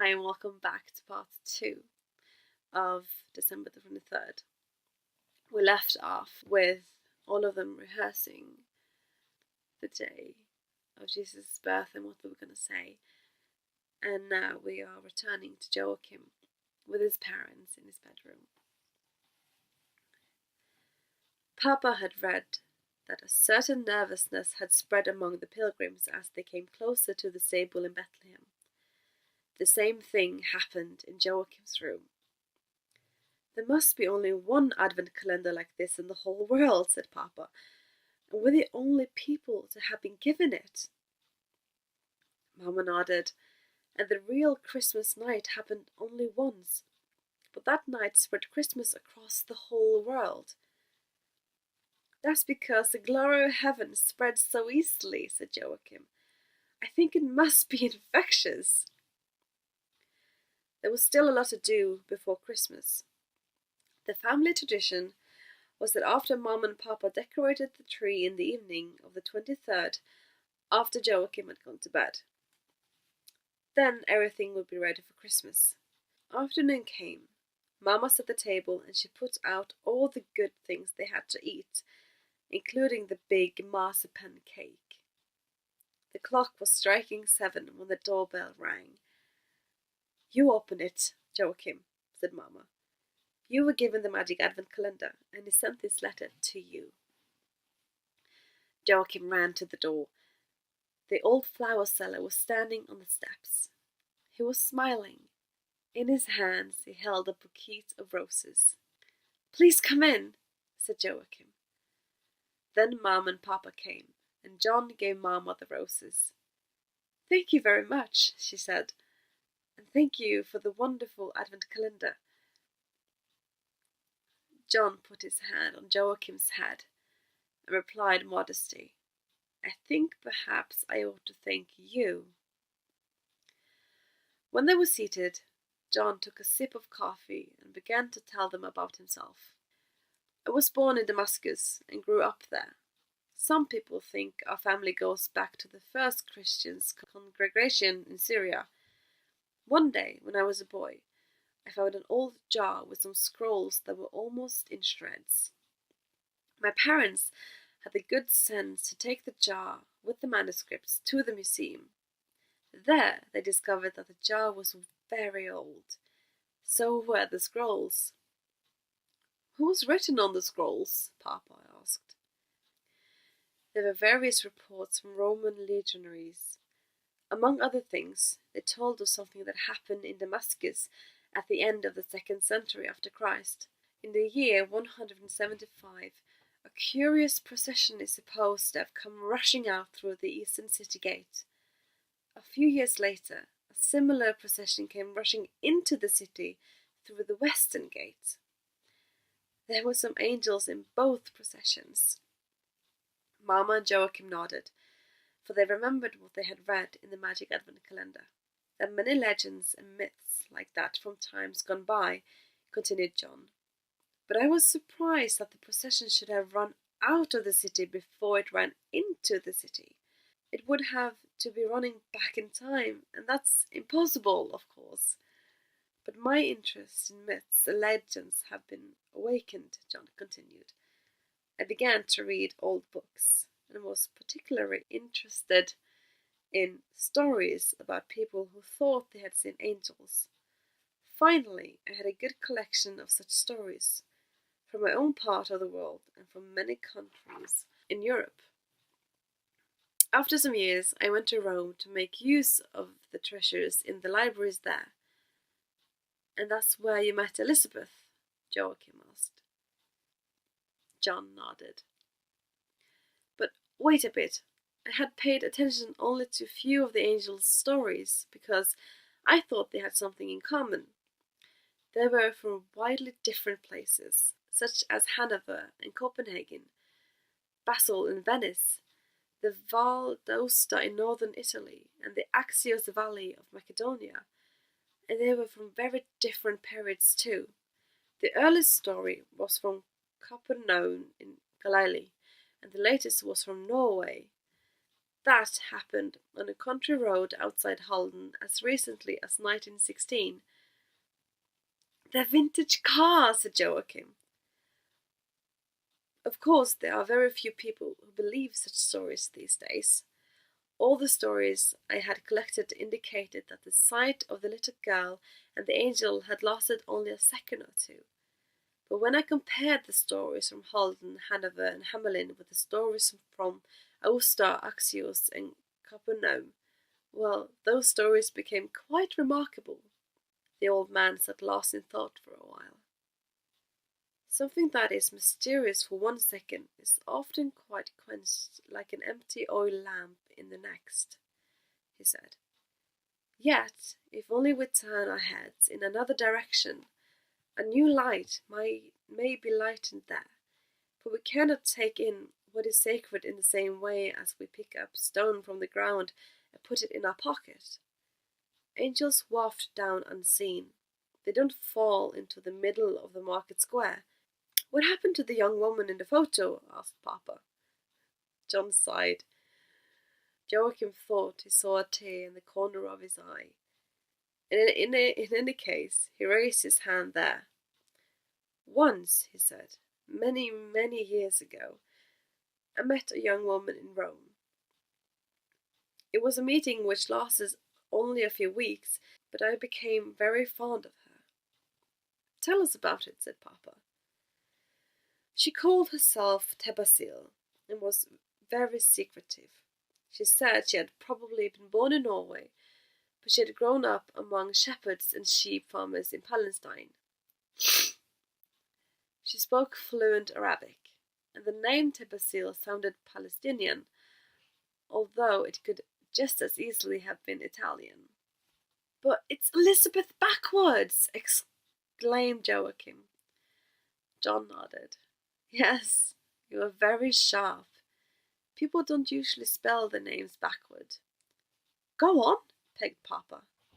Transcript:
Hi and welcome back to part 2 of December the 23rd. We left off with all of them rehearsing the day of Jesus' birth and what they were going to say. And now we are returning to Joachim with his parents in his bedroom. Papa had read that a certain nervousness had spread among the pilgrims as they came closer to the stable in Bethlehem. The same thing happened in Joachim's room. There must be only one advent calendar like this in the whole world, said Papa, and we're the only people to have been given it. Mama nodded, and the real Christmas night happened only once, but that night spread Christmas across the whole world. That's because the glory of heaven spreads so easily, said Joachim. I think it must be infectious. There was still a lot to do before Christmas. The family tradition was that after Mom and Papa decorated the tree in the evening of the 23rd, after Joachim had gone to bed, then everything would be ready for Christmas. Afternoon came. Mama set the table and she put out all the good things they had to eat, including the big marzipan cake. The clock was striking 7 when the doorbell rang. You open it, Joachim, said Mama. You were given the magic advent calendar, and he sent this letter to you. Joachim ran to the door. The old flower seller was standing on the steps. He was smiling. In his hands he held a bouquet of roses. Please come in, said Joachim. Then Mom and Papa came, and John gave Mama the roses. Thank you very much, she said, and thank you for the wonderful advent calendar. John put his hand on Joachim's head and replied modestly, I think perhaps I ought to thank you. When they were seated, John took a sip of coffee and began to tell them about himself. I was born in Damascus and grew up there. Some people think our family goes back to the first Christian congregation in Syria. One day, when I was a boy, I found an old jar with some scrolls that were almost in shreds. My parents had the good sense to take the jar with the manuscripts to the museum. There they discovered that the jar was very old. So were the scrolls. Who was written on the scrolls? Papa asked. There were various reports from Roman legionaries. Among other things, they told of something that happened in Damascus at the end of the 2nd century after Christ. In the year 175, a curious procession is supposed to have come rushing out through the eastern city gate. A few years later, a similar procession came rushing into the city through the western gate. There were some angels in both processions. Mama and Joachim nodded, for they remembered what they had read in the Magic Advent Calendar. There are many legends and myths like that from times gone by, continued John. But I was surprised that the procession should have run out of the city before it ran into the city. It would have to be running back in time, and that's impossible, of course. But my interest in myths and legends have been awakened, John continued. I began to read old books, and was particularly interested in stories about people who thought they had seen angels. Finally, I had a good collection of such stories, from my own part of the world and from many countries in Europe. After some years, I went to Rome to make use of the treasures in the libraries there. And that's where you met Elizabeth? Joachim asked. John nodded. But wait a bit. I had paid attention only to a few of the angels' stories because I thought they had something in common. They were from widely different places, such as Hanover and Copenhagen, Basel and Venice, the Val d'Aosta in northern Italy, and the Axios Valley of Macedonia, and they were from very different periods too. The earliest story was from Capernaum in Galilee, and the latest was from Norway. That happened on a country road outside Halden as recently as 1916. "They're vintage cars," said Joachim. Of course, there are very few people who believe such stories these days. All the stories I had collected indicated that the sight of the little girl and the angel had lasted only a second or two. But when I compared the stories from Halden, Hanover, and Hamelin with the stories from Aosta, Axios, and Capernaum, well, those stories became quite remarkable. The old man sat lost in thought for a while. "Something that is mysterious for 1 second is often quite quenched like an empty oil lamp in the next," he said. "Yet, if only we turn our heads in another direction, a new light may be lightened there, for we cannot take in what is sacred in the same way as we pick up stone from the ground and put it in our pocket. Angels waft down unseen. They don't fall into the middle of the market square." "What happened to the young woman in the photo?" asked Papa. John sighed. Joachim thought he saw a tear in the corner of his eye. In any case, he raised his hand there. "Once," he said, "many, many years ago, I met a young woman in Rome. It was a meeting which lasted only a few weeks, but I became very fond of her." "Tell us about it," said Papa. "She called herself Tebasil and was very secretive. She said she had probably been born in Norway, but she had grown up among shepherds and sheep farmers in Palestine. She spoke fluent Arabic, and the name Tebasil sounded Palestinian, although it could just as easily have been Italian." "But it's Elizabeth backwards!" exclaimed Joachim. John nodded. "Yes, you are very sharp. People don't usually spell their names backward." "Go on," begged Papa.